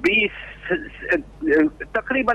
20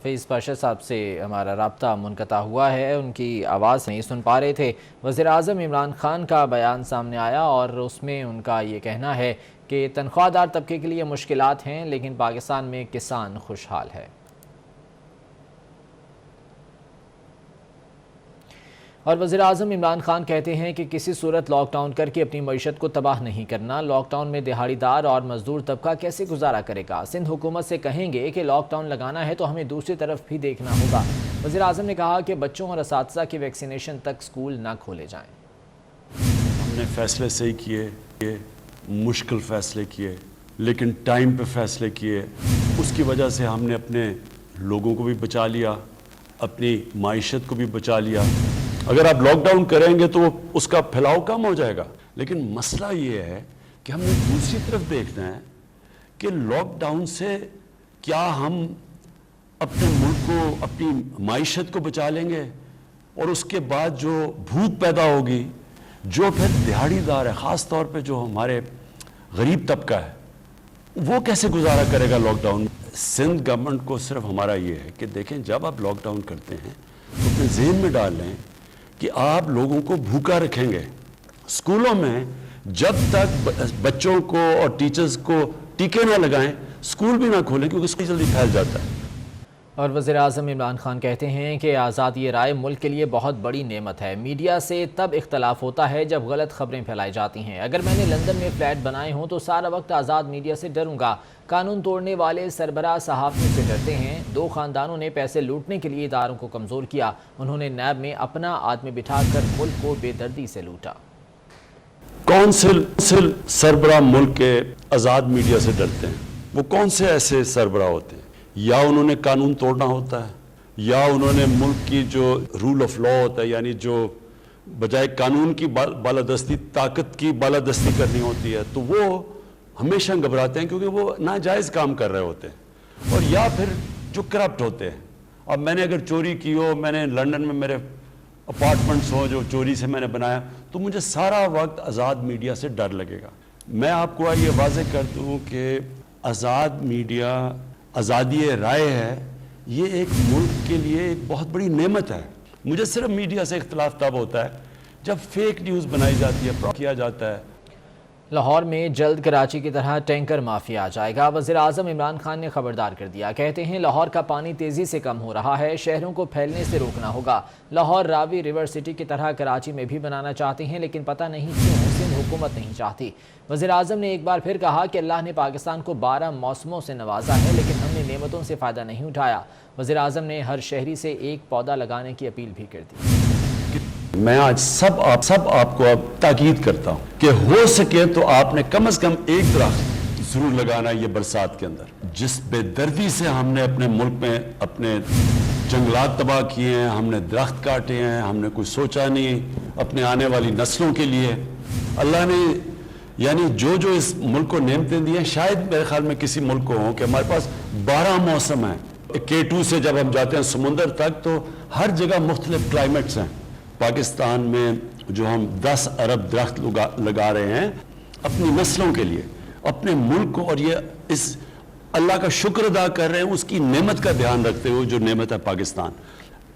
حفیظ پاشا صاحب سے ہمارا رابطہ منقطع ہوا ہے، ان کی آواز نہیں سن پا رہے تھے۔ وزیر اعظم عمران خان کا بیان سامنے آیا اور اس میں ان کا یہ کہنا ہے کہ تنخواہ دار طبقے کے لیے مشکلات ہیں لیکن پاکستان میں کسان خوشحال ہے۔ اور وزیر اعظم عمران خان کہتے ہیں کہ کسی صورت لاک ڈاؤن کر کے اپنی معیشت کو تباہ نہیں کرنا۔ لاک ڈاؤن میں دہاڑی دار اور مزدور طبقہ کیسے گزارا کرے گا؟ سندھ حکومت سے کہیں گے کہ لاک ڈاؤن لگانا ہے تو ہمیں دوسری طرف بھی دیکھنا ہوگا۔ وزیر اعظم نے کہا کہ بچوں اور اساتذہ کی ویکسینیشن تک سکول نہ کھولے جائیں۔ ہم نے فیصلے صحیح کیے، مشکل فیصلے کیے، لیکن ٹائم پہ فیصلے کیے۔ اس کی وجہ سے ہم نے اپنے لوگوں کو بھی بچا لیا، اپنی معیشت کو بھی بچا لیا۔ اگر آپ لاک ڈاؤن کریں گے تو اس کا پھیلاؤ کم ہو جائے گا، لیکن مسئلہ یہ ہے کہ ہم نے دوسری طرف دیکھنا ہے کہ لاک ڈاؤن سے کیا ہم اپنے ملک کو، اپنی معیشت کو بچا لیں گے، اور اس کے بعد جو بھوک پیدا ہوگی، جو پھر دہاڑی دار ہے، خاص طور پہ جو ہمارے غریب طبقہ ہے، وہ کیسے گزارا کرے گا لاک ڈاؤن؟ سندھ گورنمنٹ کو صرف ہمارا یہ ہے کہ دیکھیں جب آپ لاک ڈاؤن کرتے ہیں تو اپنے ذہن میں ڈال لیں کہ آپ لوگوں کو بھوکا رکھیں گے۔ اسکولوں میں جب تک بچوں کو اور ٹیچرز کو ٹیکے نہ لگائیں، اسکول بھی نہ کھولیں کیونکہ اس کی جلدی پھیل جاتا ہے۔ اور وزیر اعظم عمران خان کہتے ہیں کہ آزادی رائے ملک کے لیے بہت بڑی نعمت ہے۔ میڈیا سے تب اختلاف ہوتا ہے جب غلط خبریں پھیلائی جاتی ہیں۔ اگر میں نے لندن میں فلیٹ بنائے ہوں تو سارا وقت آزاد میڈیا سے ڈروں گا۔ قانون توڑنے والے سربراہ صحافیوں سے ڈرتے ہیں۔ 2 خاندانوں نے پیسے لوٹنے کے لیے اداروں کو کمزور کیا۔ انہوں نے نیب میں اپنا آدمی بٹھا کر ملک کو بے دردی سے لوٹا۔ کون سے سربراہ ملک کے آزاد میڈیا سے ڈرتے ہیں؟ وہ کون سے ایسے سربراہ ہوتے ہیں؟ یا انہوں نے قانون توڑنا ہوتا ہے، یا انہوں نے ملک کی جو رول آف لا ہوتا ہے، یعنی جو بجائے قانون کی بالادستی طاقت کی بالادستی کرنی ہوتی ہے، تو وہ ہمیشہ گھبراتے ہیں کیونکہ وہ ناجائز کام کر رہے ہوتے ہیں، اور یا پھر جو کرپٹ ہوتے ہیں۔ اب میں نے اگر چوری کی ہو، میں نے لندن میں میرے اپارٹمنٹس ہوں جو چوری سے میں نے بنایا، تو مجھے سارا وقت آزاد میڈیا سے ڈر لگے گا۔ میں آپ کو یہ واضح کر دوں کہ آزاد میڈیا، آزادی رائے ہے، یہ ایک ملک کے لیے ایک بہت بڑی نعمت ہے۔ مجھے صرف میڈیا سے اختلاف تب ہوتا ہے جب فیک نیوز بنائی جاتی ہے، کیا جاتا ہے۔ لاہور میں جلد کراچی کی طرح ٹینکر مافیا آ جائے گا۔ وزیر اعظم عمران خان نے خبردار کر دیا۔ کہتے ہیں لاہور کا پانی تیزی سے کم ہو رہا ہے، شہروں کو پھیلنے سے روکنا ہوگا۔ لاہور راوی ریور سٹی کی طرح کراچی میں بھی بنانا چاہتے ہیں، لیکن پتہ نہیں کیوں سندھ حکومت نہیں چاہتی۔ وزیر اعظم نے ایک بار پھر کہا کہ اللہ نے پاکستان کو 12 موسموں سے نوازا ہے، لیکن ہم نے نعمتوں سے فائدہ نہیں اٹھایا۔ وزیر اعظم نے ہر شہری سے ایک پودا لگانے کی اپیل بھی کر دی۔ میں آج سب آپ کو اب تاکید کرتا ہوں کہ ہو سکے تو آپ نے کم از کم ایک درخت ضرور لگانا ہے یہ برسات کے اندر۔ جس بے دردی سے ہم نے اپنے ملک میں اپنے جنگلات تباہ کیے ہیں، ہم نے درخت کاٹے ہیں، ہم نے کچھ سوچا نہیں اپنے آنے والی نسلوں کے لیے۔ اللہ نے یعنی جو اس ملک کو نعمتیں دی ہیں، شاید میرے خیال میں کسی ملک کو ہوں کہ ہمارے پاس 12 موسم ہیں۔ K2 سے جب ہم جاتے ہیں سمندر تک تو ہر جگہ مختلف کلائمیٹس ہیں۔ پاکستان میں جو ہم 10 ارب درخت لگا رہے ہیں اپنی نسلوں کے لیے، اپنے ملک کو، اور یہ اس اللہ کا شکر ادا کر رہے ہیں اس کی نعمت کا دھیان رکھتے ہوئے جو نعمت ہے پاکستان۔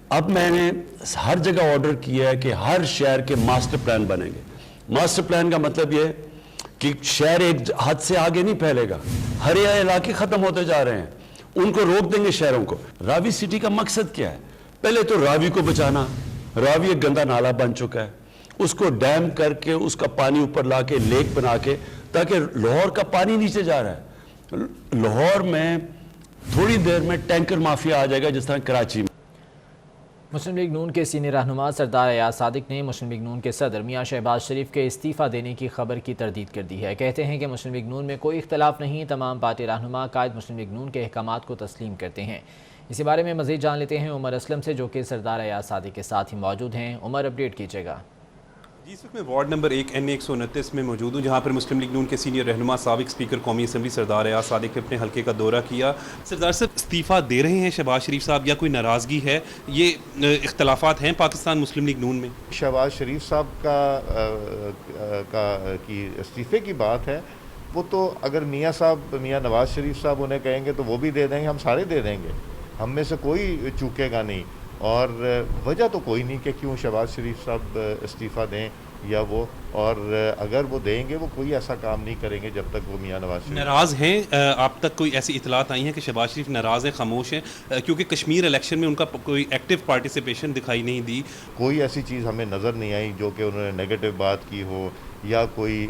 اب میں نے ہر جگہ آرڈر کیا ہے کہ ہر شہر کے ماسٹر پلان بنیں گے۔ ماسٹر پلان کا مطلب یہ ہے کہ شہر ایک حد سے آگے نہیں پھیلے گا، ہرے علاقے ختم ہوتے جا رہے ہیں، ان کو روک دیں گے شہروں کو۔ راوی سٹی کا مقصد کیا ہے؟ پہلے تو راوی کو بچانا۔ راوی ایک گندا نالا بن چکا ہے، اس کو ڈیم کر کے اس کا پانی اوپر لا کے لیک بنا کے، تاکہ لاہور کا پانی نیچے جا رہا ہے۔ لاہور میں تھوڑی دیر میں ٹینکر مافیا آ جائے گا جس طرح کراچی میں۔ مسلم لیگ نون کے سینئر رہنما سردار ایاز صادق نے مسلم لیگ نون کے صدر میاں شہباز شریف کے استعفیٰ دینے کی خبر کی تردید کر دی ہے۔ کہتے ہیں کہ مسلم لیگ نون میں کوئی اختلاف نہیں، تمام پارٹی رہنما قائد مسلم لیگ نون کے احکامات کو تسلیم کرتے ہیں۔ اسی بارے میں مزید جان لیتے ہیں عمر اسلم سے، جو کہ سردار ایاز صادق کے ساتھ ہی موجود ہیں۔ عمر، اپڈیٹ کیجیے گا۔ جی، اس وقت میں وارڈ نمبر 1 NA 129 میں موجود ہوں، جہاں پر مسلم لیگ نون کے سینئر رہنما سابق اسپیکر قومی اسمبلی سردار ایاز صادق نے اپنے حلقے کا دورہ کیا۔ سردار صاحب استعفیٰ دے رہے ہیں شہباز شریف صاحب یا کوئی ناراضگی ہے؟ یہ اختلافات ہیں پاکستان مسلم لیگ نون میں؟ شہباز شریف صاحب کی استعفے کی بات ہے، وہ تو اگر میاں نواز شریف صاحب انہیں کہیں گے تو وہ بھی دے دیں گے، ہم سارے دے دیں گے۔ ہم میں سے کوئی چوکے گا نہیں، اور وجہ تو کوئی نہیں کہ کیوں شہباز شریف صاحب استعفیٰ دیں یا وہ، اور اگر وہ دیں گے وہ کوئی ایسا کام نہیں کریں گے جب تک وہ میاں نواز شریف ناراض ہیں؟ آپ تک کوئی ایسی اطلاعات آئی ہیں کہ شہباز شریف ناراض ہیں، خاموش ہیں؟ کیونکہ کشمیر الیکشن میں ان کا کوئی ایکٹیو پارٹیسپیشن دکھائی نہیں دی. کوئی ایسی چیز ہمیں نظر نہیں آئی جو کہ انہوں نے نیگیٹو بات کی ہو، یا کوئی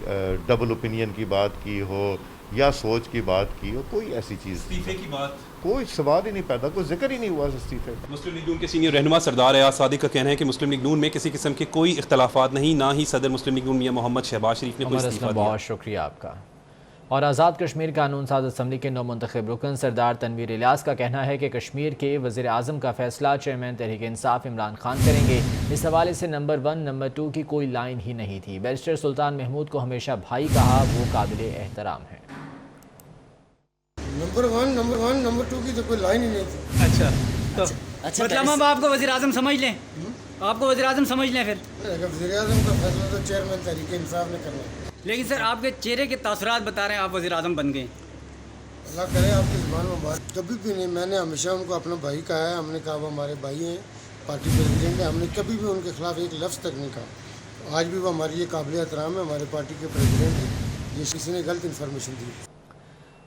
ڈبل اوپینین کی بات کی ہو، یا سوچ کی بات کی ہو. کوئی ایسی چیز استعفے کی بات کوئی سوال ہی نہیں پیدا، کوئی ذکر ہی نہیں ہوا استعفے کا. مسلم لیگ نون کے سینئر رہنما سردار ایاز صادق کا کہنا ہے کہ مسلم لیگ نون میں کسی قسم کے کوئی اختلافات نہیں، نہ ہی صدر مسلم لیگ نون میاں محمد شہباز شریف نے کوئی استعفیٰ دیا. بہت شکریہ آپ کا. اور آزاد کشمیر قانون ساز اسمبلی کے نو منتخب رکن سردار تنویر الیاس کا کہنا ہے کہ کشمیر کے وزیر اعظم کا فیصلہ چیئرمین تحریک انصاف عمران خان کریں گے. اس حوالے سے نمبر 1 نمبر 2 کی کوئی لائن ہی نہیں تھی. بیرسٹر سلطان محمود کو ہمیشہ بھائی کہا، وہ قابل احترام ہے. نمبر 1 نمبر 2 کی تو کوئی لائن ہی نہیں تھی. اچھا مطلب اب آپ کو وزیر اعظم سمجھ لیں، آپ کو وزیر اعظم سمجھ لیں پھر. اگر وزیر اعظم کا فیصلہ تو چیئرمین تحریک انصاف نے کرنا ہے. لیکن سر آپ کے چہرے کے تاثرات بتا رہے ہیں آپ وزیر اعظم بن گئے. اللہ کرے آپ کی زبان میں بات. کبھی بھی نہیں، میں نے ہمیشہ ان کو اپنا بھائی کہا ہے. ہم نے کہا وہ ہمارے بھائی ہیں، پارٹی پریزیڈنٹ ہیں. ہم نے کبھی بھی ان کے خلاف ایک لفظ تک نہیں کہا. آج بھی وہ ہماری یہ قابل احترام ہے، ہمارے پارٹی کے پریزیڈنٹ ہیں. یہ کسی نے غلط انفارمیشن دی.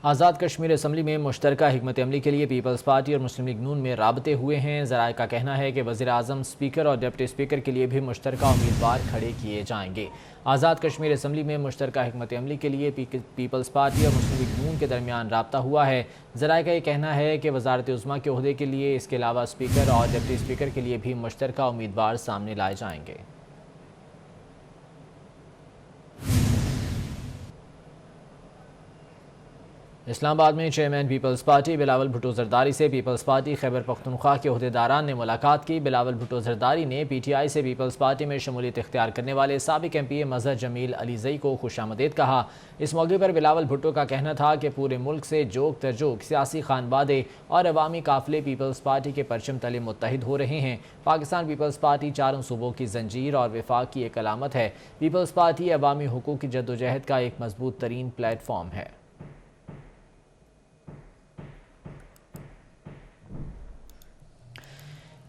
آزاد کشمیر اسمبلی میں مشترکہ حکمت عملی کے لیے پیپلز پارٹی اور مسلم لیگ نون میں رابطے ہوئے ہیں. ذرائع کا کہنا ہے کہ وزیر اعظم، اسپیکر اور ڈپٹی اسپیکر کے لیے بھی مشترکہ امیدوار کھڑے کیے جائیں گے. آزاد کشمیر اسمبلی میں مشترکہ حکمت عملی کے لیے پیپلز پارٹی اور مسلم لیگ نون کے درمیان رابطہ ہوا ہے. ذرائع کا یہ کہنا ہے کہ وزارت عظمیٰ کے عہدے کے لیے اس کے علاوہ اسپیکر اور ڈپٹی اسپیکر کے لیے بھی مشترکہ امیدوار سامنے لائے جائیں گے. اسلام آباد میں چیئرمین پیپلز پارٹی بلاول بھٹو زرداری سے پیپلز پارٹی خیبر پختونخوا کے عہدیداران نے ملاقات کی. بلاول بھٹو زرداری نے پی ٹی آئی سے پیپلز پارٹی میں شمولیت اختیار کرنے والے سابق ایم پی اے مظہر جمیل علیزئی کو خوش آمدید کہا. اس موقع پر بلاول بھٹو کا کہنا تھا کہ پورے ملک سے جوگ ترجوگ سیاسی خانوادے اور عوامی قافلے پیپلز پارٹی کے پرچم تلے متحد ہو رہے ہیں. پاکستان پیپلز پارٹی چاروں صوبوں کی زنجیر اور وفاق کی ایک علامت ہے. پیپلز پارٹی عوامی حقوق کی جدوجہد کا ایک مضبوط ترین پلیٹ فارم ہے.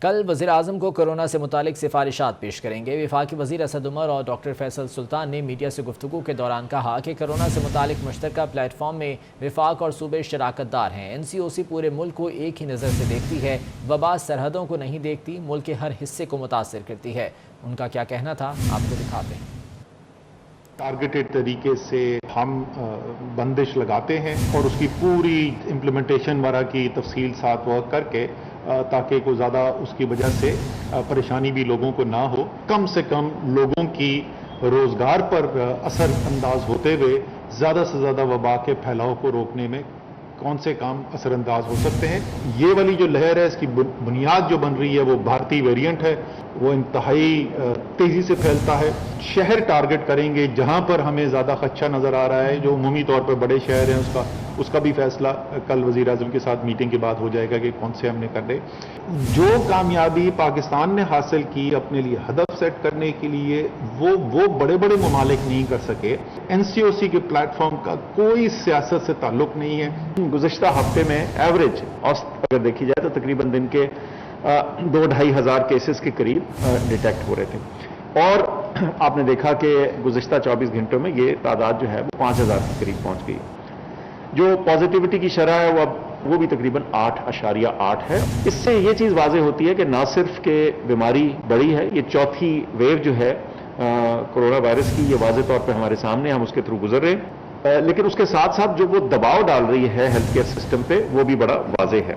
کل وزیر اعظم کو کرونا سے متعلق سفارشات پیش کریں گے. وفاقی وزیر اسد عمر اور ڈاکٹر فیصل سلطان نے میڈیا سے گفتگو کے دوران کہا کہ کرونا سے متعلق مشترکہ پلیٹ فارم میں وفاق اور صوبے شراکت دار ہیں. این سی او سی پورے ملک کو ایک ہی نظر سے دیکھتی ہے. وبا سرحدوں کو نہیں دیکھتی، ملک کے ہر حصے کو متاثر کرتی ہے. ان کا کیا کہنا تھا آپ کو دکھاتے ہیں. ٹارگیٹڈ طریقے سے ہم بندش لگاتے ہیں اور اس کی پوری امپلیمنٹیشن وغیرہ کی تفصیل ساتھ ورک کر کے تاکہ کوئی زیادہ اس کی وجہ سے پریشانی بھی لوگوں کو نہ ہو. کم سے کم لوگوں کی روزگار پر اثر انداز ہوتے ہوئے زیادہ سے زیادہ وبا کے پھیلاؤ کو روکنے میں کون سے کام اثر انداز ہو سکتے ہیں. یہ والی جو لہر ہے، اس کی بنیاد جو بن رہی ہے وہ بھارتی ویریئنٹ ہے. وہ انتہائی تیزی سے پھیلتا ہے. شہر ٹارگٹ کریں گے جہاں پر ہمیں زیادہ خدشہ نظر آ رہا ہے. جو عمومی طور پر بڑے شہر ہیں اس کا بھی فیصلہ کل وزیر اعظم کے ساتھ میٹنگ کے بعد ہو جائے گا کہ کون سے ہم نے کر دے. جو کامیابی پاکستان نے حاصل کی اپنے لیے ہدف سیٹ کرنے کے لیے، وہ بڑے بڑے ممالک نہیں کر سکے. این سی او سی کے پلیٹ فارم کا کوئی سیاست سے تعلق نہیں ہے. گزشتہ ہفتے میں ایوریج اوسط اگر دیکھی جائے تو تقریباً دن کے 2-2.5 ہزار کیسز کے قریب ڈیٹیکٹ ہو رہے تھے، اور آپ نے دیکھا کہ گزشتہ 24 گھنٹوں میں یہ تعداد جو ہے وہ 5,000 کے قریب پہنچ گئی. جو پازیٹیوٹی کی شرح ہے وہ بھی تقریباً 8.8 ہے. اس سے یہ چیز واضح ہوتی ہے کہ نہ صرف کہ بیماری بڑی ہے، یہ چوتھی ویو جو ہے کرونا وائرس کی، یہ واضح طور پہ ہمارے سامنے، ہم اس کے تھرو گزر رہے ہیں. لیکن اس کے ساتھ ساتھ جو وہ دباؤ ڈال رہی ہے ہیلتھ کیئر سسٹم پہ، وہ بھی بڑا واضح ہے.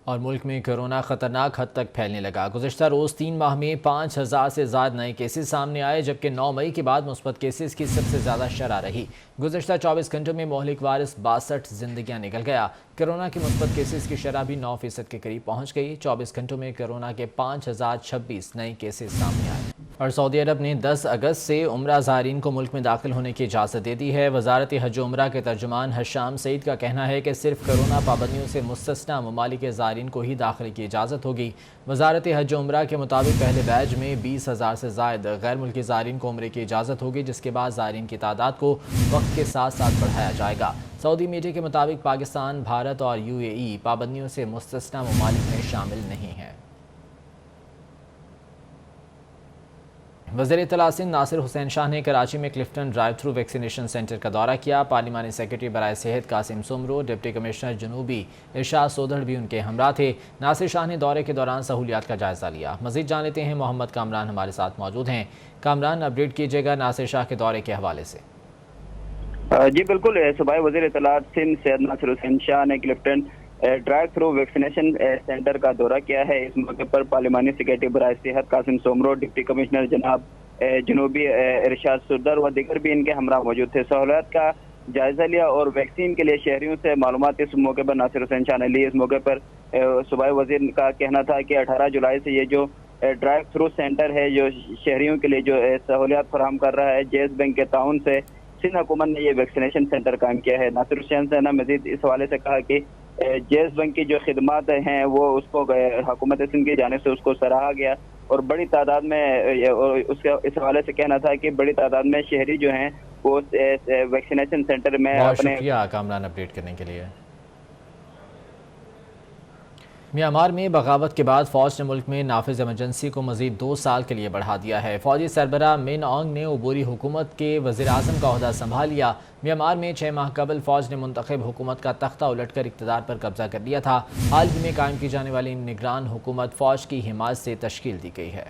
اور ملک میں کرونا خطرناک حد تک پھیلنے لگا. گزشتہ روز 3 ماہ میں 5,000 سے زائد نئے کیسز سامنے آئے، جبکہ 9 مئی کے بعد مثبت کیسز کی سب سے زیادہ شرح رہی. گزشتہ 24 گھنٹوں میں مہلک وائرس 62 زندگیاں نکل گیا. کرونا کے مثبت کیسز کی شرح بھی 9% کے قریب پہنچ گئی. 24 گھنٹوں میں کرونا کے 5,026 نئے کیسز سامنے آئے. اور سعودی عرب نے 10 اگست سے عمرہ زائرین کو ملک میں داخل ہونے کی اجازت دے دی ہے۔ وزارت حج و عمرہ کے ترجمان حشام سعید کا کہنا ہے کہ صرف کرونا پابندیوں سے مستثنی ممالک کے زائرین کو ہی داخلے کی اجازت ہوگی۔ وزارت حج و عمرہ کے مطابق پہلے بیچ میں 20,000 سے زائد غیر ملکی زائرین کو عمرے کی اجازت ہوگی، جس کے بعد زائرین کی تعداد کو وقت کے ساتھ ساتھ بڑھایا جائے گا۔ سعودی میڈیا کے مطابق پاکستان، بھارت اور UAE پابندیوں سے مستثنی ممالک میں شامل نہیں ہیں۔ وزیر اطلاع سندھ ناصر حسین شاہ نے کراچی میں Clifton drive through vaccination centre کا دورہ کیا۔ پارلیمانی سیکرٹری برائے صحت قاسم سمرو، ڈپٹی کمشنر جنوبی ارشاد سودھڑ بھی ان کے ہمراہ تھے۔ ناصر شاہ نے دورے کے دوران سہولیات کا جائزہ لیا۔ مزید جان لیتے ہیں، محمد کامران ہمارے ساتھ موجود ہیں۔ کامران، اپڈیٹ کیجیے گا ناصر شاہ کے دورے کے حوالے سے۔ جی بالکل، صوبائی وزیر اطلاعات سندھ سید ناصر حسین شاہ نے Clifton drive through vaccination centre کا دورہ کیا ہے۔ اس موقع پر پارلیمانی سیکرٹری برائے صحت قاسم سومرو، ڈپٹی کمشنر جناب جنوبی ارشاد سردر و دیگر بھی ان کے ہمراہ موجود تھے۔ سہولیات کا جائزہ لیا اور ویکسین کے لیے شہریوں سے معلومات اس موقع پر ناصر حسین شاہ نے لی۔ اس موقع پر صوبائی وزیر کا کہنا تھا کہ 18 جولائی سے یہ جو ڈرائیو تھرو سینٹر ہے جو شہریوں کے لیے جو سہولیات فراہم کر رہا ہے، جیز بینک کے تعاون سے سندھ حکومت نے یہ ویکسینیشن سینٹر قائم کیا ہے۔ ناصر حسین شاہ نے مزید اس حوالے سے کہا کہ جیز بینک کی جو خدمات ہیں وہ اس کو حکومت سندھ کی جانب سے اس کو سراہا گیا اور بڑی تعداد میں اس کا اس حوالے سے کہنا تھا کہ بڑی تعداد میں شہری جو ہیں وہ ویکسینیشن سینٹر میں بہت شکریہ کامران اپڈیٹ کرنے کے لیے۔ میانمار میں بغاوت کے بعد فوج نے ملک میں نافذ ایمرجنسی کو مزید 2 سال کے لیے بڑھا دیا ہے۔ فوجی سربراہ من اونگ نے عبوری حکومت کے وزیر اعظم کا عہدہ سنبھال لیا۔ میانمار میں 6 ماہ قبل فوج نے منتخب حکومت کا تختہ الٹ کر اقتدار پر قبضہ کر لیا تھا۔ حال ہی میں قائم کی جانے والی نگران حکومت فوج کی حمایت سے تشکیل دی گئی ہے۔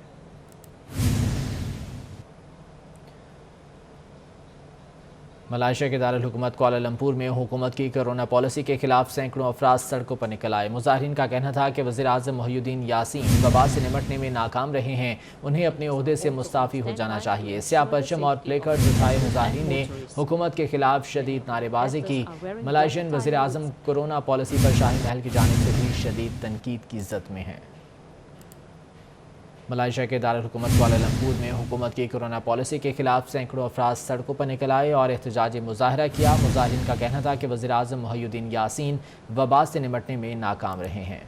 ملائیشیا کے دارالحکومت کوالالمپور میں حکومت کی کرونا پالیسی کے خلاف سینکڑوں افراد سڑکوں پر نکل آئے۔ مظاہرین کا کہنا تھا کہ وزیر اعظم محی الدین یاسین وبا سے نمٹنے میں ناکام رہے ہیں، انہیں اپنے عہدے سے مستعفی ہو جانا چاہیے۔ سیاہ پرچم اور پلے کارڈز اٹھائے مظاہرین نے حکومت کے خلاف شدید نعرے بازی کی۔ ملائیشین وزیر اعظم کورونا پالیسی پر شاہی محل کی جانب سے بھی شدید تنقید کی زد میں ہیں۔ ملائیشیا کے دارالحکومت کوالالمپور میں حکومت کی کرونا پالیسی کے خلاف سینکڑوں افراد سڑکوں پر نکل آئے اور احتجاجی مظاہرہ کیا۔ مظاہرین کا کہنا تھا کہ وزیر اعظم محی الدین یاسین وبا سے نمٹنے میں ناکام رہے ہیں۔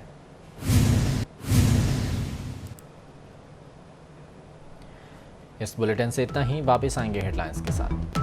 اس بلیٹن سے اتنا ہی، واپس آئیں گے ہیڈ لائنز کے ساتھ۔